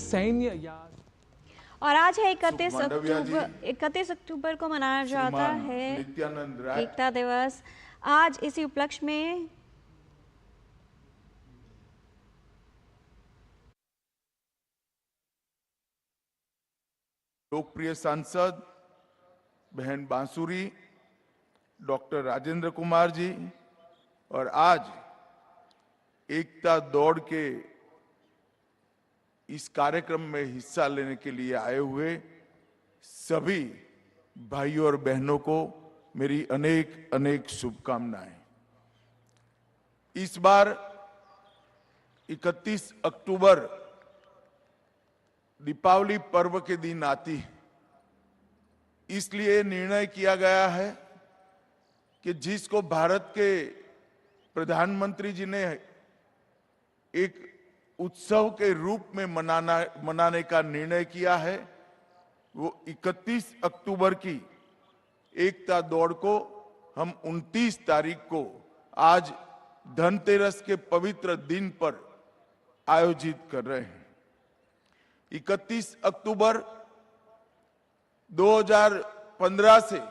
सैन्य याद। और आज है 31 अक्टूबर को मनाया जाता है एकता दिवस। आज इसी उपलक्ष्य में लोकप्रिय सांसद बहन बांसुरी, डॉक्टर राजेंद्र कुमार जी और आज एकता दौड़ के इस कार्यक्रम में हिस्सा लेने के लिए आए हुए सभी भाइयों और बहनों को मेरी अनेक अनेक शुभकामनाएं। इस बार 31 अक्टूबर दीपावली पर्व के दिन आती है, इसलिए निर्णय किया गया है कि जिसको भारत के प्रधानमंत्री जी ने एक उत्सव के रूप में मनाने का निर्णय किया है, वो 31 अक्टूबर की एकता दौड़ को हम 29 तारीख को आज धनतेरस के पवित्र दिन पर आयोजित कर रहे हैं। 31 अक्टूबर 2015 से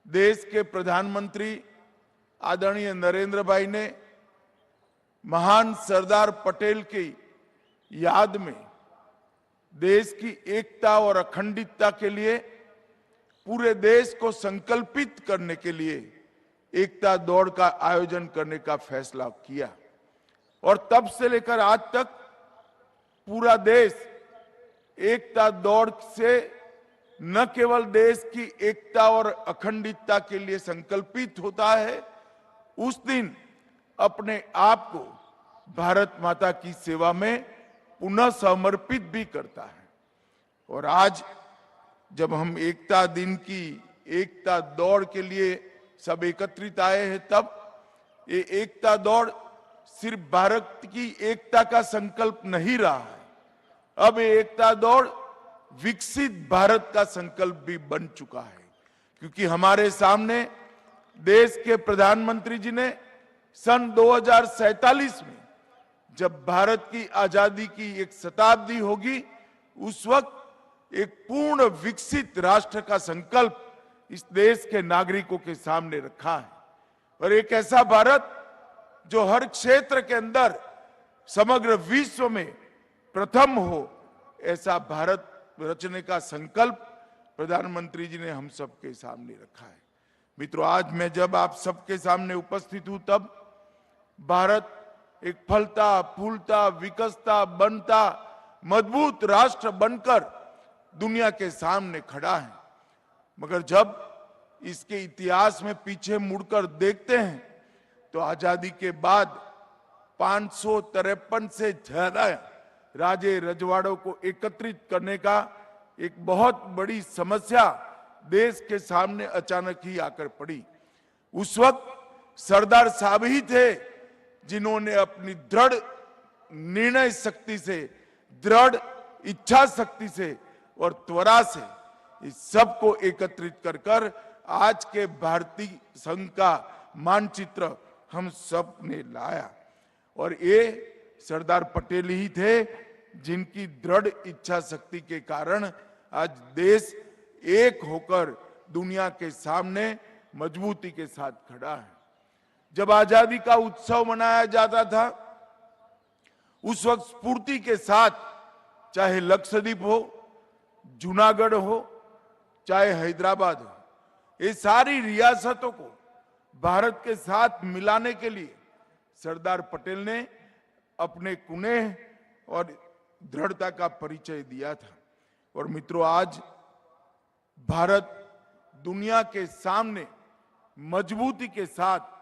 देश के प्रधानमंत्री आदरणीय नरेंद्र भाई ने महान सरदार पटेल की याद में देश की एकता और अखंडता के लिए पूरे देश को संकल्पित करने के लिए एकता दौड़ का आयोजन करने का फैसला किया और तब से लेकर आज तक पूरा देश एकता दौड़ से न केवल देश की एकता और अखंडता के लिए संकल्पित होता है, उस दिन अपने आप को भारत माता की सेवा में पुनः समर्पित भी करता है। और आज जब हम एकता दिन की एकता दौड़ के लिए सब एकत्रित आए हैं, तब ये एकता दौड़ सिर्फ भारत की एकता का संकल्प नहीं रहा है, अब ये एकता दौड़ विकसित भारत का संकल्प भी बन चुका है, क्योंकि हमारे सामने देश के प्रधानमंत्री जी ने सन 2047 में जब भारत की आजादी की एक शताब्दी होगी, उस वक्त एक पूर्ण विकसित राष्ट्र का संकल्प इस देश के नागरिकों के सामने रखा है। और एक ऐसा भारत जो हर क्षेत्र के अंदर समग्र विश्व में प्रथम हो, ऐसा भारत रचने का संकल्प प्रधानमंत्री जी ने हम सबके सामने रखा है। मित्रों, आज मैं जब आप सबके सामने उपस्थित हूं, तब भारत एक फलता फूलता विकसता बनता मजबूत राष्ट्र बनकर दुनिया के सामने खड़ा है। मगर जब इसके इतिहास में पीछे मुड़कर देखते हैं तो आजादी के बाद 553 से ज्यादा राजे रजवाड़ों को एकत्रित करने का एक बहुत बड़ी समस्या देश के सामने अचानक ही आकर पड़ी। उस वक्त सरदार साहब ही थे जिन्होंने अपनी दृढ़ निर्णय शक्ति से, दृढ़ इच्छा शक्ति से और त्वरा से इस सबको एकत्रित कर आज के भारतीय संघ का मानचित्र हम सब ने लाया। और ये सरदार पटेल ही थे जिनकी दृढ़ इच्छा शक्ति के कारण आज देश एक होकर दुनिया के सामने मजबूती के साथ खड़ा है। जब आजादी का उत्सव मनाया जाता था, उस वक्त स्फूर्ति के साथ चाहे लक्षद्वीप हो, जूनागढ़ हो, चाहे हैदराबाद हो, ये सारी रियासतों को भारत के साथ मिलाने के लिए सरदार पटेल ने अपने कुनेह और दृढ़ता का परिचय दिया था। और मित्रों, आज भारत दुनिया के सामने मजबूती के साथ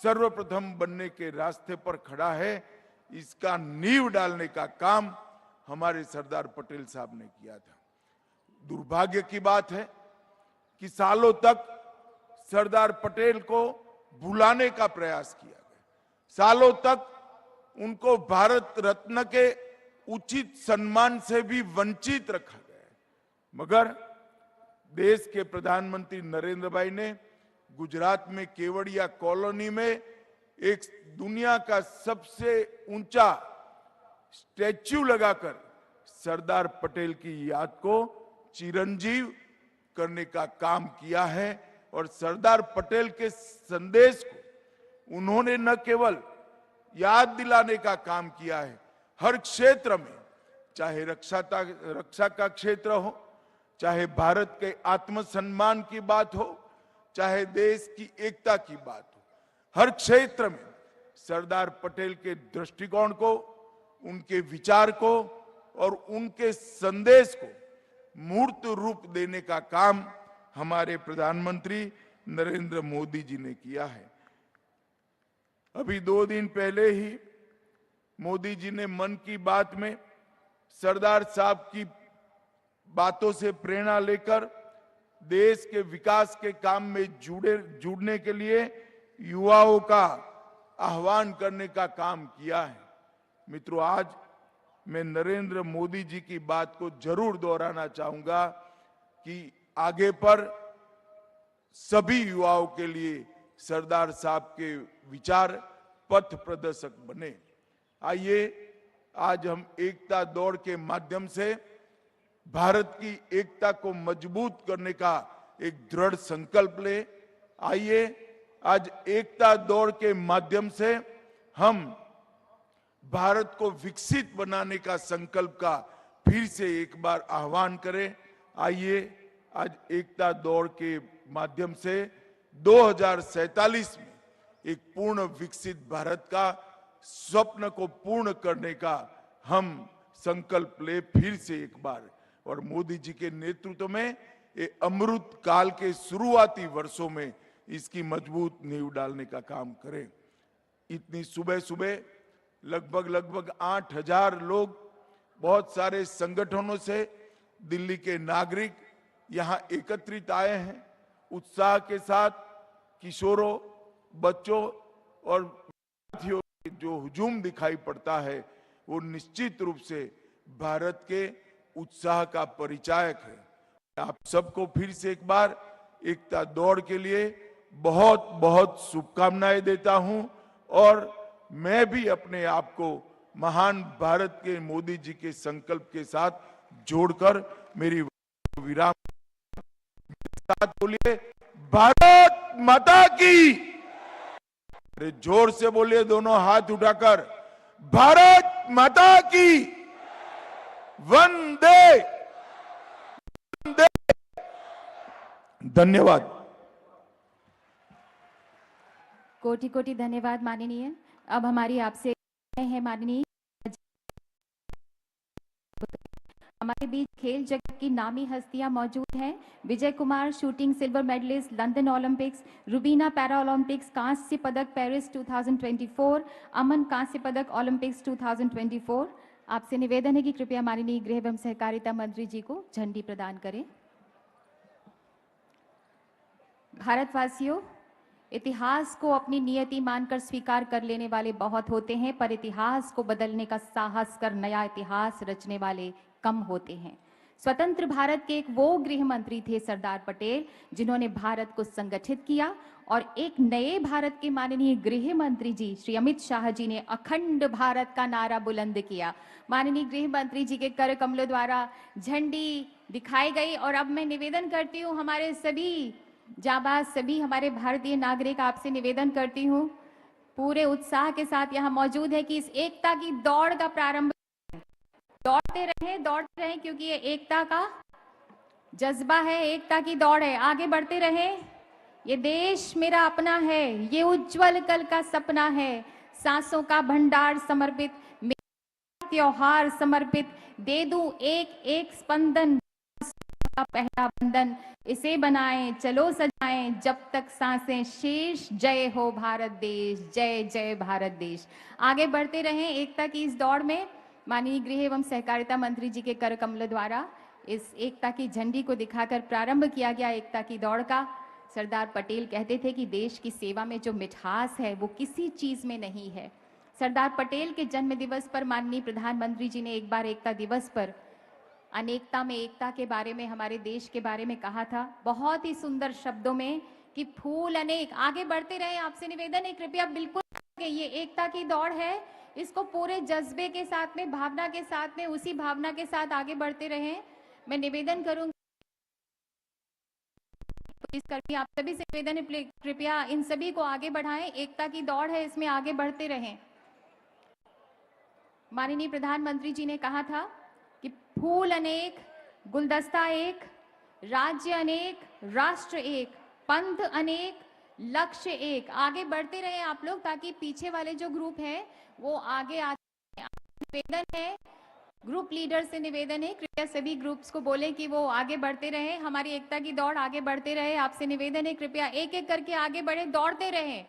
सर्वप्रथम बनने के रास्ते पर खड़ा है। इसका नींव डालने का काम हमारे सरदार पटेल साहब ने किया था। दुर्भाग्य की बात है कि सालों तक सरदार पटेल को भुलाने का प्रयास किया गया, सालों तक उनको भारत रत्न के उचित सम्मान से भी वंचित रखा गया। मगर देश के प्रधानमंत्री नरेंद्र भाई ने गुजरात में केवड़िया कॉलोनी में एक दुनिया का सबसे ऊंचा स्टैच्यू लगाकर सरदार पटेल की याद को चिरंजीव करने का काम किया है और सरदार पटेल के संदेश को उन्होंने न केवल याद दिलाने का काम किया है, हर क्षेत्र में, चाहे रक्षा का क्षेत्र हो, चाहे भारत के आत्मसम्मान की बात हो, चाहे देश की एकता की बात हो, हर क्षेत्र में सरदार पटेल के दृष्टिकोण को, उनके विचार को और उनके संदेश को मूर्त रूप देने का काम हमारे प्रधानमंत्री नरेंद्र मोदी जी ने किया है। अभी 2 दिन पहले ही मोदी जी ने मन की बात में सरदार साहब की बातों से प्रेरणा लेकर देश के विकास के काम में जुड़ने के लिए युवाओं का आह्वान करने का काम किया है। मित्रों, आज मैं नरेंद्र मोदी जी की बात को जरूर दोहराना चाहूंगा कि आगे पर सभी युवाओं के लिए सरदार साहब के विचार पथ प्रदर्शक बने। आइए आज हम एकता दौड़ के माध्यम से भारत की एकता को मजबूत करने का एक दृढ़ संकल्प ले। आइए आज एकता दौड़ के माध्यम से हम भारत को विकसित बनाने का संकल्प का फिर से एक बार आह्वान करें। आइए आज एकता दौड़ के माध्यम से 2047 में एक पूर्ण विकसित भारत का स्वप्न को पूर्ण करने का हम संकल्प ले फिर से एक बार, और मोदी जी के नेतृत्व में ये अमृत काल के शुरुआती वर्षों में इसकी मजबूत नींव डालने का काम करें। इतनी सुबह सुबह लगभग 8,000 लोग, बहुत सारे संगठनों से दिल्ली के नागरिक यहां एकत्रित आए हैं। उत्साह के साथ किशोरों, बच्चों और विद्यार्थियों में जो हुजूम दिखाई पड़ता है वो निश्चित रूप से भारत के उत्साह का परिचायक है। आप सबको फिर से एक बार एकता दौड़ के लिए बहुत बहुत शुभकामनाएं देता हूं और मैं भी अपने आप को महान भारत के मोदी जी के संकल्प के साथ जोड़कर मेरी विराम साथ बोलिए, भारत माता की। अरे जोर से बोलिए, दोनों हाथ उठाकर, भारत माता की। वंदे वंदे। धन्यवाद। कोटि कोटि धन्यवाद माननीय। अब हमारी आपसे है माननीय, हमारे बीच खेल जगत की नामी हस्तियां मौजूद हैं। Vijay Kumar shooting silver medalist London Olympics, Rubina para Olympics कांस्य पदक पेरिस 2024, अमन कांस्य पदक ओलंपिक्स 2024। आपसे निवेदन है कि कृपया माननीय गृह एवं सहकारिता मंत्री जी को झंडी प्रदान करें। भारतवासियों, इतिहास को अपनी नियति मानकर स्वीकार कर लेने वाले बहुत होते हैं, पर इतिहास को बदलने का साहस कर नया इतिहास रचने वाले कम होते हैं। स्वतंत्र भारत के एक वो गृह मंत्री थे सरदार पटेल, जिन्होंने भारत को संगठित किया और एक नए भारत के माननीय गृह मंत्री जी श्री अमित शाह जी ने अखंड भारत का नारा बुलंद किया। माननीय गृह मंत्री जी के कर कमलों द्वारा झंडी दिखाई गई और अब मैं निवेदन करती हूँ हमारे सभी जाबाज, सभी हमारे भारतीय नागरिक, आपसे निवेदन करती हूँ पूरे उत्साह के साथ यहाँ मौजूद है कि इस एकता की दौड़ का प्रारंभ दौड़ते रहें क्योंकि ये एकता का जज्बा है, एकता की दौड़ है। आगे बढ़ते रहें। ये देश मेरा अपना है, ये उज्जवल कल का सपना है। सांसों का भंडार समर्पित, मेरा त्योहार समर्पित, दे दूं एक एक स्पंदन का पहला बंधन। इसे बनाएं, चलो सजाएं, जब तक सांसें शेष। जय हो भारत देश, जय जय भारत देश। आगे बढ़ते रहें एकता की इस दौड़ में। माननीय गृह एवं सहकारिता मंत्री जी के कर कमल द्वारा इस एकता की झंडी को दिखाकर प्रारंभ किया गया एकता की दौड़ का। सरदार पटेल कहते थे कि देश की सेवा में जो मिठास है वो किसी चीज में नहीं है। सरदार पटेल के जन्म दिवस पर माननीय प्रधानमंत्री जी ने एक बार एकता दिवस पर अनेकता में एकता के बारे में, हमारे देश के बारे में कहा था बहुत ही सुंदर शब्दों में कि फूल अनेक। आगे बढ़ते रहे, आपसे निवेदन है कृपया बिल्कुल, ये एकता की दौड़ है, इसको पूरे जज्बे के साथ में, भावना के साथ में, उसी भावना के साथ आगे बढ़ते रहें। मैं निवेदन करूंगी पुलिसकर्मी, आप सभी से निवेदन है, कृपया इन सभी को आगे बढ़ाएं। एकता की दौड़ है, इसमें आगे बढ़ते रहें। माननीय प्रधानमंत्री जी ने कहा था कि फूल अनेक, गुलदस्ता एक, राज्य अनेक, राष्ट्र एक, पंथ अनेक, लक्ष्य एक। आगे बढ़ते रहे आप लोग, ताकि पीछे वाले जो ग्रुप है वो आगे आते। निवेदन है, ग्रुप लीडर से निवेदन है, कृपया सभी ग्रुप्स को बोले कि वो आगे बढ़ते रहे, हमारी एकता की दौड़ आगे बढ़ते रहे। आपसे निवेदन है, कृपया एक एक करके आगे बढ़े, दौड़ते रहें।